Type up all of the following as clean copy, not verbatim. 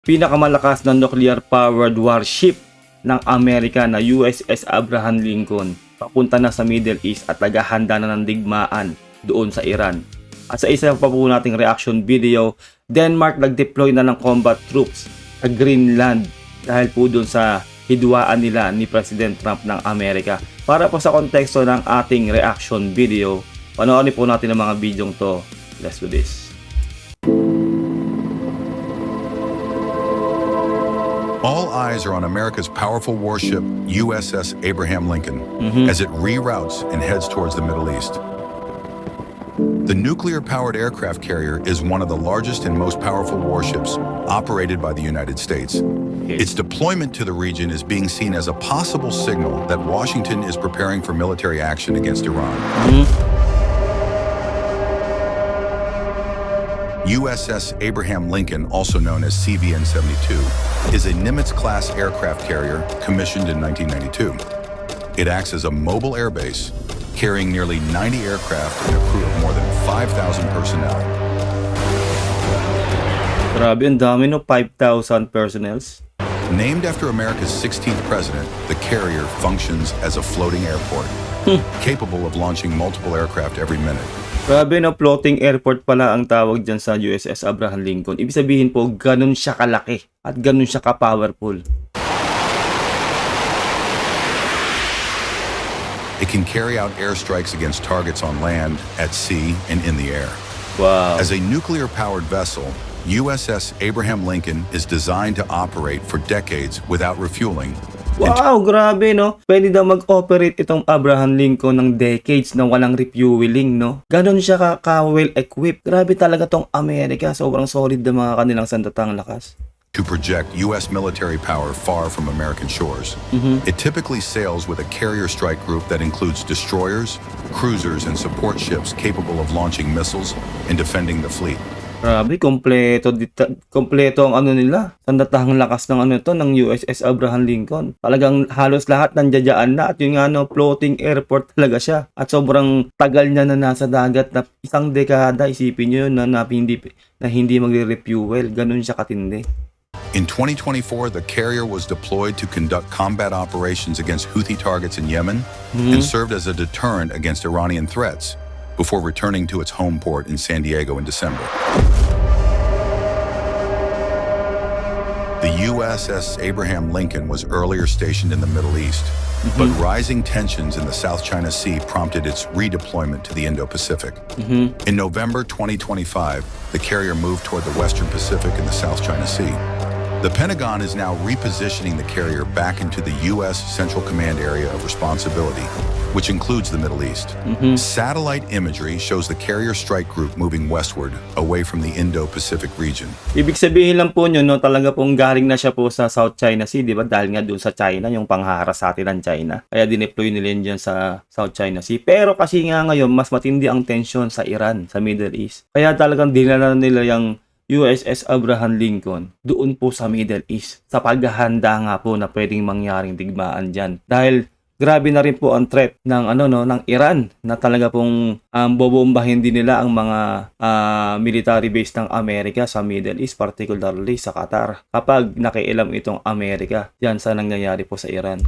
Pinakamalakas na nuclear-powered warship ng Amerika na USS Abraham Lincoln papunta na sa Middle East at naghahanda na ng digmaan doon sa Iran. At sa isa pa po nating reaction video, Denmark nag-deploy na ng combat troops sa Greenland dahil po doon sa hidwaan nila ni President Trump ng Amerika. Para po sa konteksto ng ating reaction video, panoorin po natin ang mga bidyong to. Let's do this. All eyes are on America's powerful warship, USS Abraham Lincoln, as it reroutes and heads towards the Middle East. The nuclear-powered aircraft carrier is one of the largest and most powerful warships operated by the United States. Its deployment to the region is being seen as a possible signal that Washington is preparing for military action against Iran. USS Abraham Lincoln, also known as CVN-72, is a Nimitz-class aircraft carrier commissioned in 1992. It acts as a mobile airbase, carrying nearly 90 aircraft and a crew of more than 5,000 personnel. Grabe, ang dami no, 5,000 personnels. Named after America's 16th president, the carrier functions as a floating airport, capable of launching multiple aircraft every minute. Grabe no, floating airport pala ang tawag dyan sa USS Abraham Lincoln. Ibig sabihin po, ganun siya kalaki at ganun siya ka-powerful. It can carry out airstrikes against targets on land, at sea, and in the air. Wow. As a nuclear-powered vessel, USS Abraham Lincoln is designed to operate for decades without refueling. Wow, grabe no. Pwede daw mag-operate itong Abraham Lincoln ng decades na walang refueling, no? Ganon siya ka-well-equipped. Grabe talaga tong Amerika. Sobrang solid na mga kanilang sandatang lakas. To project U.S. military power far from American shores. It typically sails with a carrier strike group that includes destroyers, cruisers, and support ships capable of launching missiles and defending the fleet. Grabe, kompleto ang ano nila. Sandatahang lakas ng ano ito, ng USS Abraham Lincoln. Talagang halos lahat nandiyadyaan na at yung ano, floating airport talaga siya. At sobrang tagal niya na nasa dagat na isang dekada, isipin niyo na hindi magre-refuel. Ganun siya katindi. In 2024, the carrier was deployed to conduct combat operations against Houthi targets in Yemen and served as a deterrent against Iranian threats, before returning to its home port in San Diego in December. The USS Abraham Lincoln was earlier stationed in the Middle East, but rising tensions in the South China Sea prompted its redeployment to the Indo-Pacific. In November 2025, the carrier moved toward the Western Pacific and the South China Sea. The Pentagon is now repositioning the carrier back into the U.S. Central Command area of responsibility, which includes the Middle East. Satellite imagery shows the carrier strike group moving westward, away from the Indo-Pacific region. Ibig sabihin lang po nyo, no, talaga pong galing na siya po sa South China Sea, di ba? Dahil nga doon sa China, yung pangharas sa atin ng China. Kaya dineploy nila yun dyan sa South China Sea. Pero kasi nga ngayon, mas matindi ang tension sa Iran, sa Middle East. Kaya talagang dinala nila yung USS Abraham Lincoln doon po sa Middle East sa paghahanda nga po na pwedeng mangyaring digmaan dyan. Dahil grabe na rin po ang threat ng ng Iran na talaga pong bobombahin din nila ang mga military base ng Amerika sa Middle East, particularly sa Qatar, kapag nakialam itong Amerika diyan sa nangyayari po sa Iran.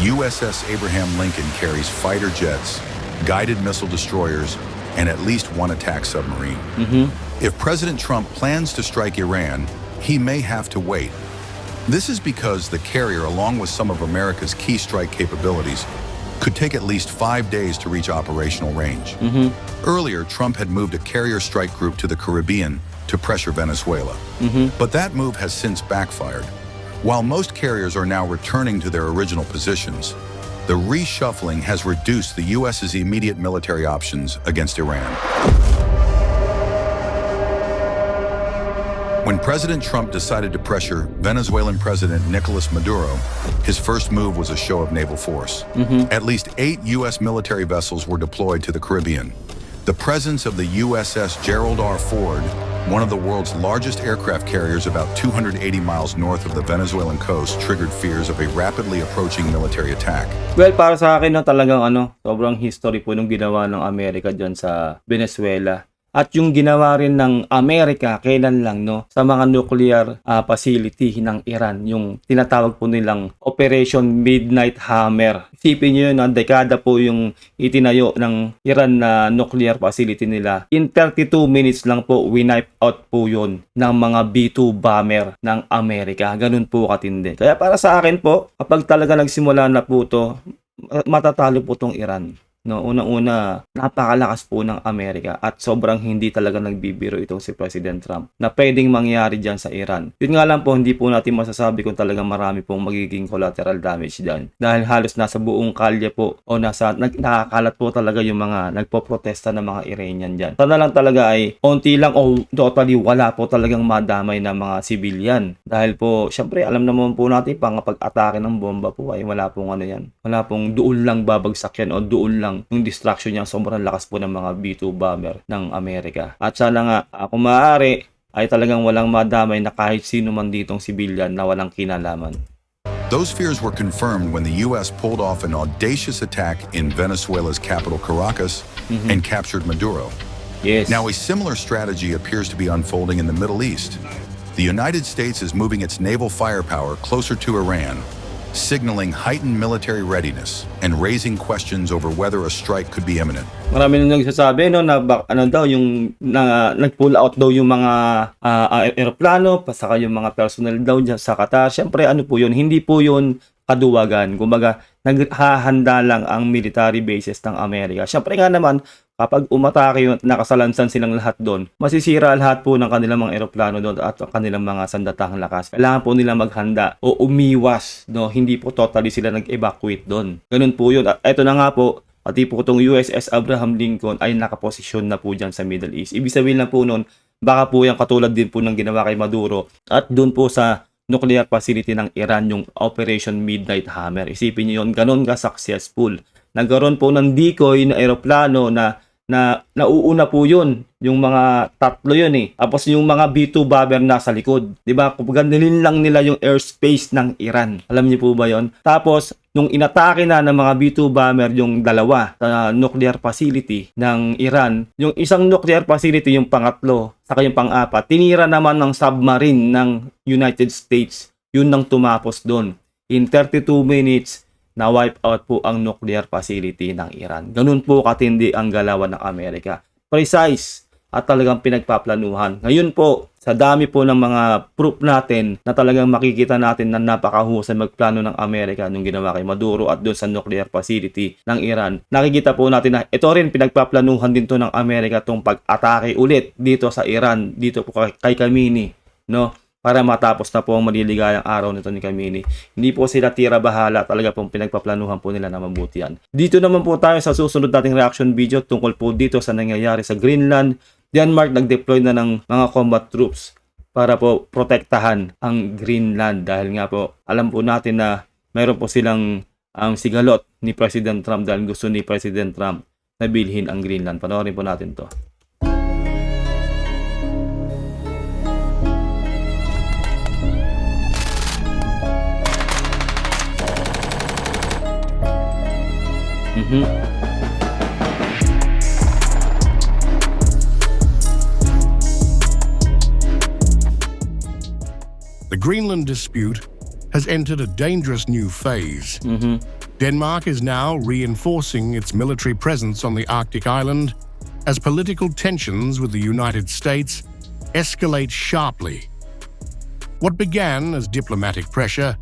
USS Abraham Lincoln carries fighter jets, guided missile destroyers, and at least one attack submarine. If President Trump plans to strike Iran, he may have to wait. This is because the carrier, along with some of America's key strike capabilities, could take at least 5 days to reach operational range. Earlier, Trump had moved a carrier strike group to the Caribbean to pressure Venezuela. But that move has since backfired. While most carriers are now returning to their original positions, the reshuffling has reduced the U.S.'s immediate military options against Iran. When President Trump decided to pressure Venezuelan President Nicolas Maduro, his first move was a show of naval force. At least 8 U.S. military vessels were deployed to the Caribbean. The presence of the USS Gerald R. Ford, one of the world's largest aircraft carriers about 280 miles north of the Venezuelan coast, triggered fears of a rapidly approaching military attack. Well, para sa akin, no, talagang sobrang history po nung ginawa ng Amerika dyan sa Venezuela. At yung ginawa rin ng Amerika, kailan lang, no, sa mga nuclear facility ng Iran, yung tinatawag po nilang Operation Midnight Hammer. Isipin nyo yun, dekada po yung itinayo ng Iran na nuclear facility nila. In 32 minutes lang po, winipe out po yun ng mga B-2 bomber ng Amerika. Ganun po katindi. Kaya para sa akin po, kapag talaga nagsimula na po to, matatalo po tong Iran. No, unang-una, napakalakas po ng Amerika at sobrang hindi talaga nagbibiro itong si President Trump na pwedeng mangyari dyan sa Iran. Yun nga lang po, hindi po natin masasabi kung talagang marami pong magiging collateral damage dyan. Dahil halos nasa buong kalye po o nakakalat po talaga yung mga nagpo-protesta ng mga Iranian dyan. Sana lang talaga ay onti lang o totally wala po talagang madamay na mga civilian. Dahil po, syempre, alam naman po natin pag-atake ng bomba po ay wala pong ano yan. Wala pong doon lang babagsak yan o doon lang yung distraction niya, sobrang lakas po ng mga B-2 bomber ng Amerika. At sana nga, kung maaari, ay talagang walang madamay na kahit sino man ditong civilian na walang kinalaman. Those fears were confirmed when the U.S. pulled off an audacious attack in Venezuela's capital Caracas and captured Maduro. Yes. Now, a similar strategy appears to be unfolding in the Middle East. The United States is moving its naval firepower closer to Iran, signaling heightened military readiness and raising questions over whether a strike could be imminent. Marami nang nagsasabi no na nag-pull out daw yung mga eroplano, pasaka yung mga personnel daw dyan sa Qatar. Syempre ano po yun, hindi po yun kaduwagan. Kumbaga, naghahanda lang ang military bases ng Amerika. Syempre nga naman, kapag umatake yun at nakasalansan silang lahat doon, masisira lahat po ng kanilang mga eroplano doon at kanilang mga sandatahang lakas. Kailangan po nila maghanda o umiwas, no? Hindi po totally sila nag-evacuate doon. Ganun po yun. At ito na nga po, pati po itong USS Abraham Lincoln ay nakaposisyon na po dyan sa Middle East. Ibig sabihin lang po nun, baka po yung katulad din po ng ginawa kay Maduro at doon po sa nuclear facility ng Iran, yung Operation Midnight Hammer. Isipin niyo yun, ganun ka successful. Nagkaroon po ng decoy na eroplano na nauuna po yun. Yung mga tatlo yun eh. Tapos yung mga B-2 bomber nasa likod. Diba? Kapag nilin lang nila yung airspace ng Iran. Alam niyo po ba yon? Tapos, nung inatake na ng mga B-2 bomber yung dalawa sa nuclear facility ng Iran, yung isang nuclear facility, yung pangatlo, saka yung pang-apat, tinira naman ng submarine ng United States. Yun nang tumapos doon. In 32 minutes, na-wipe out po ang nuclear facility ng Iran. Ganun po katindi ang galawan ng Amerika. Precise at talagang pinagpaplanuhan. Ngayon po, sa dami po ng mga proof natin na talagang makikita natin na napakahusay magplano ng Amerika nung ginawa kay Maduro at doon sa nuclear facility ng Iran. Nakikita po natin na ito rin pinagpaplanuhan din to ng Amerika tong pag-atake ulit dito sa Iran, dito po kay Khamenei, no? Para matapos na po ang maliligayang araw nito ni Khamenei. Hindi po sila tira bahala, talaga pong pinagpaplanuhan po nila na mabuti yan. Dito naman po tayo sa susunod nating reaction video tungkol po dito sa nangyayari sa Greenland. Denmark nag-deploy na ng mga combat troops para po protektahan ang Greenland dahil nga po alam po natin na mayroon po silang ang sigalot ni President Trump dahil gusto ni President Trump na bilhin ang Greenland. Panoorin po natin to. The Greenland dispute has entered a dangerous new phase. Denmark is now reinforcing its military presence on the Arctic island as political tensions with the United States escalate sharply. What began as diplomatic pressure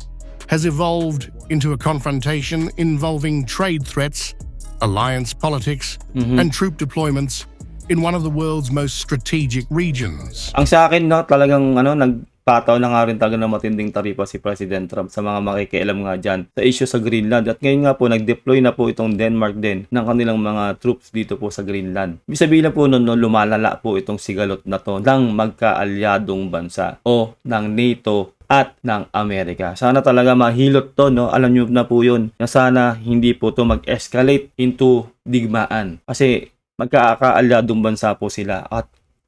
has evolved into a confrontation involving trade threats, alliance politics, and troop deployments in one of the world's most strategic regions. Ang sa akin, no, talagang nagpataw na nga rin talaga ng matinding taripa si President Trump sa mga makikialam nga dyan sa issue sa Greenland. At ngayon nga po, nag-deploy na po itong Denmark din ng kanilang mga troops dito po sa Greenland. Ibig sabihin na po nun, lumalala po itong sigalot na to ng magkaalyadong bansa o ng NATO at ng Amerika. Sana talaga mahilot to, no? Alam nyo na po yun, na sana hindi po to mag-escalate into digmaan. Kasi magkakaalyadong bansa po sila at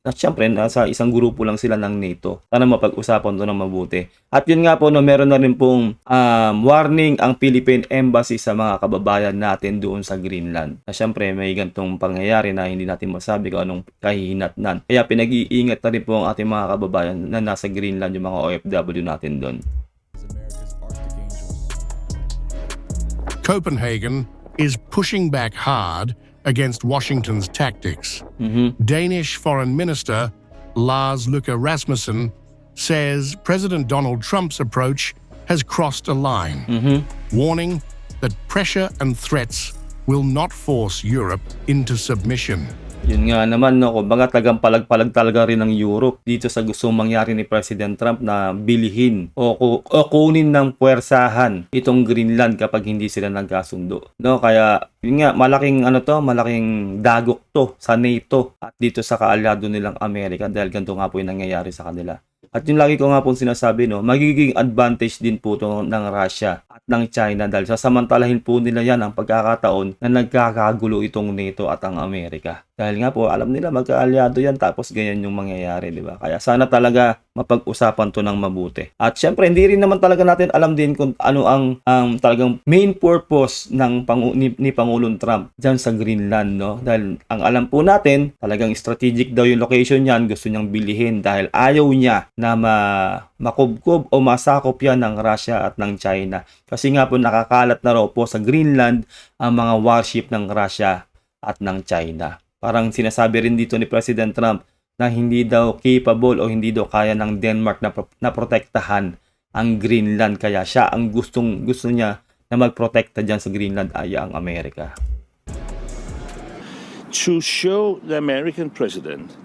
At syempre, nasa isang grupo lang sila ng NATO. Sana mapag-usapan to ng mabuti. At yun nga po, no, meron na rin pong warning ang Philippine Embassy sa mga kababayan natin doon sa Greenland. Na syempre, may gantong pangyayari na hindi natin masabi kung anong kahihinatnan. Kaya pinag-iingat na rin po ang ating mga kababayan na nasa Greenland, yung mga OFW natin doon. Copenhagen is pushing back hard against Washington's tactics. Danish Foreign Minister Lars Løkke Rasmussen says President Donald Trump's approach has crossed a line, warning that pressure and threats will not force Europe into submission. Yun nga naman, no, kumbaga tagang palag-palag talaga rin ng Europe dito sa gustong mangyari ni President Trump na bilihin o kunin ng puwersahan itong Greenland kapag hindi sila nagkasundo. No, kaya yun nga, malaking dagok to sa NATO at dito sa kaalyado nilang Amerika dahil ganito nga po yung nangyayari sa kanila. At yung lagi ko nga po sinasabi, no, magiging advantage din po to ng Russia at ng China dahil sasamantalahin po nila yan ang pagkakataon na nagkakagulo itong NATO at ang Amerika. Dahil nga po, alam nila magkaalyado yan tapos ganyan yung mangyayari, di ba? Kaya sana talaga mapag-usapan to ng mabuti. At syempre, hindi rin naman talaga natin alam din kung ano ang talagang main purpose ng ni Pangulong Trump dyan sa Greenland, no? Dahil ang alam po natin, talagang strategic daw yung location yan, gusto niyang bilihin dahil ayaw niya na makubkob o masakop yan ng Russia at ng China. Kasi nga po nakakalat na raw po sa Greenland ang mga warship ng Russia at ng China. Parang sinasabi rin dito ni President Trump na hindi daw capable o hindi daw kaya ng Denmark na protektahan ang Greenland. Kaya siya ang gusto niya na magprotekta dyan sa Greenland ay ang Amerika. To show the American president,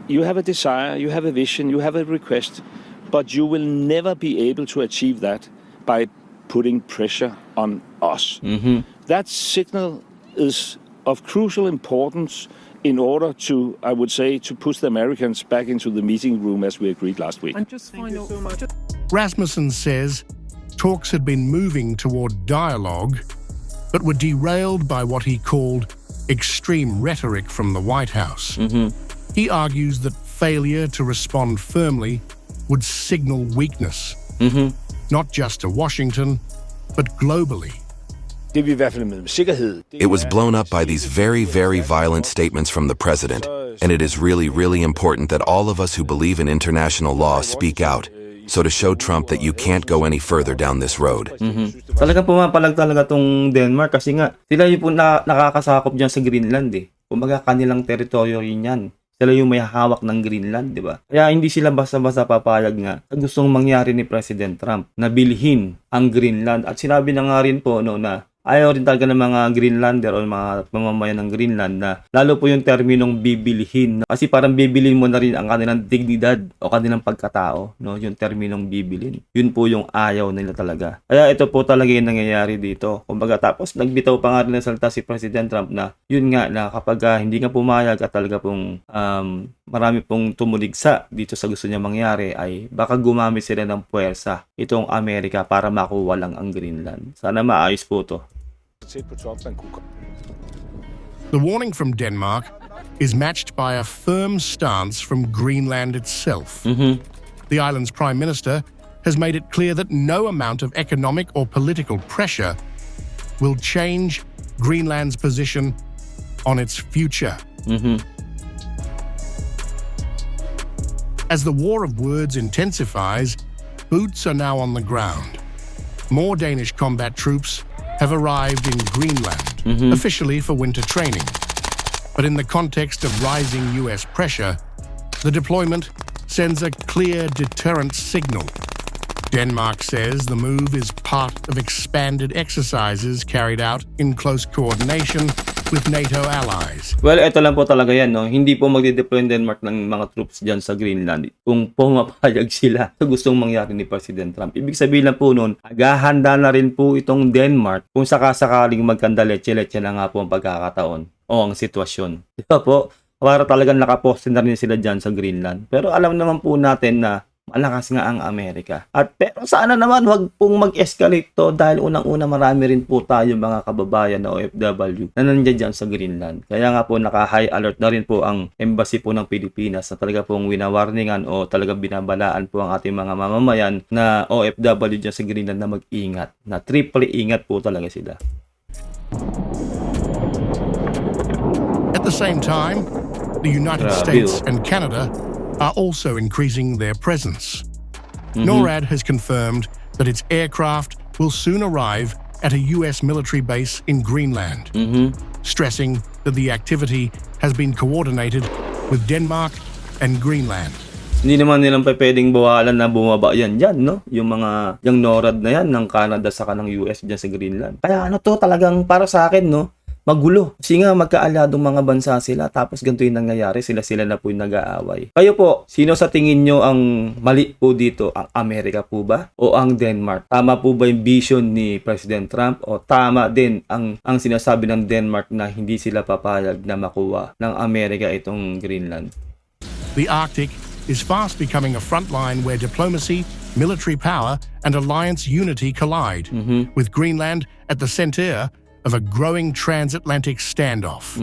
you have a desire, you have a vision, you have a request, but you will never be able to achieve that by putting pressure on us. That signal is of crucial importance in order to, I would say, to push the Americans back into the meeting room as we agreed last week. Rasmussen says talks had been moving toward dialogue, but were derailed by what he called extreme rhetoric from the White House. He argues that failure to respond firmly would signal weakness, not just to Washington, but globally. It was blown up by these very, very violent statements from the president, and it is really, really important that all of us who believe in international law speak out, so to show Trump that you can't go any further down this road. Talagang pumapalag talaga tong Denmark kasi nga sila yung po nakakasakop dyan sa Greenland eh. Kumbaga kanilang teritoryo yun yan. Sila yung may hawak ng Greenland, di ba? Kaya hindi sila basta-basta papayag nga sa gustong mangyari ni President Trump na bilhin ang Greenland. At sinabi na nga rin po no, na ayaw rin talaga ng mga Greenlander o mga mamamayan ng Greenland na lalo po yung terminong bibilhin. Kasi parang bibilhin mo na rin ang kanilang dignidad o kanilang pagkatao. No? Yung terminong bibilhin. Yun po yung ayaw nila talaga. Kaya ito po talaga yung nangyayari dito. Kumbaga tapos nagbitaw pa nga rin ng salita si President Trump na yun nga na kapag hindi nga pumayag at talaga pong marami pong tumuligsa dito sa gusto niya mangyari ay baka gumamit sila ng puwersa itong Amerika para makuha lang ang Greenland. Sana maayos po to. The warning from Denmark is matched by a firm stance from Greenland itself. The island's prime minister has made it clear that no amount of economic or political pressure will change Greenland's position on its future. As the war of words intensifies, boots are now on the ground. More Danish combat troops have arrived in Greenland, officially for winter training. But in the context of rising US pressure, the deployment sends a clear deterrent signal. Denmark says the move is part of expanded exercises carried out in close coordination with NATO allies. Well, ito lang po talaga yan, no? Hindi po magde-deploy ng Denmark ng mga troops dyan sa Greenland kung pumapayag sila sa gustong mangyari ni President Trump. Ibig sabihin lang po nun, naghahanda na rin po itong Denmark kung sakasakaling magkandaletse-letse na nga po ang pagkakataon o ang sitwasyon. Di ba po? Para talagang nakaposte na rin sila dyan sa Greenland. Pero alam naman po natin na malakas nga ang Amerika. At pero sana naman wag pong mag-escalate to dahil unang-una marami rin po tayo mga kababayan na OFW na nandiyan dyan sa Greenland. Kaya nga po naka-high alert na rin po ang embassy po ng Pilipinas na talaga pong winawarningan o talaga binabalaan po ang ating mga mamamayan na OFW dyan sa Greenland na mag-ingat. Na triple ingat po talaga sila. At the same time, the United Grabe, States oh. and Canada are also increasing their presence. NORAD has confirmed that its aircraft will soon arrive at a US military base in Greenland, stressing that the activity has been coordinated with Denmark and Greenland. Hindi naman nilang pwedeng bawalan na bumaba yan dyan, no? Yung NORAD na yan ng Canada saka ng US dyan sa Greenland. Kaya ano to talagang para sa akin, no? Magulo. Kasi nga magkaalyadong mga bansa sila tapos ganito yung nangyayari. Sila na po yung nag-aaway. Kayo po, sino sa tingin nyo ang mali po dito? Ang Amerika po ba? O ang Denmark? Tama po ba yung vision ni President Trump? O tama din ang sinasabi ng Denmark na hindi sila papayag na makuha ng Amerika itong Greenland? The Arctic is fast becoming a front line where diplomacy, military power, and alliance unity collide, with Greenland at the center of a growing transatlantic standoff.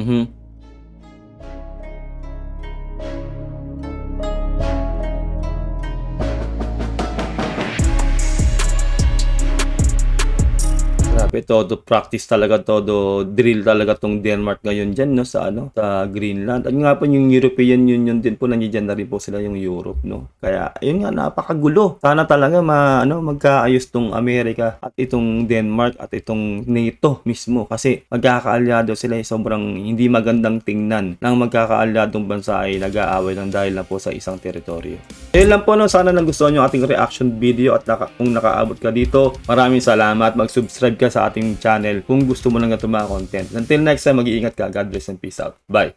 Grabe, todo practice talaga, todo drill talaga tong Denmark ngayon dyan, no, sa Greenland. At nga po yung European Union din po, nandiyan na rin po sila yung Europe, no. Kaya, yun nga, napakagulo. Sana talaga magkaayos tong Amerika at itong Denmark at itong NATO mismo. Kasi magkakaalyado sila, sobrang hindi magandang tingnan ng magkakaalyadong bansa ay nag-aaway lang dahil na po sa isang teritoryo. Ayun lang po, no. Sana nagustuhan nyo ating reaction video at kung nakaabot ka dito, maraming salamat. Mag-subscribe ka sa ating channel kung gusto mo lang itong mga content. Until next time, mag-iingat ka. God bless and peace out. Bye!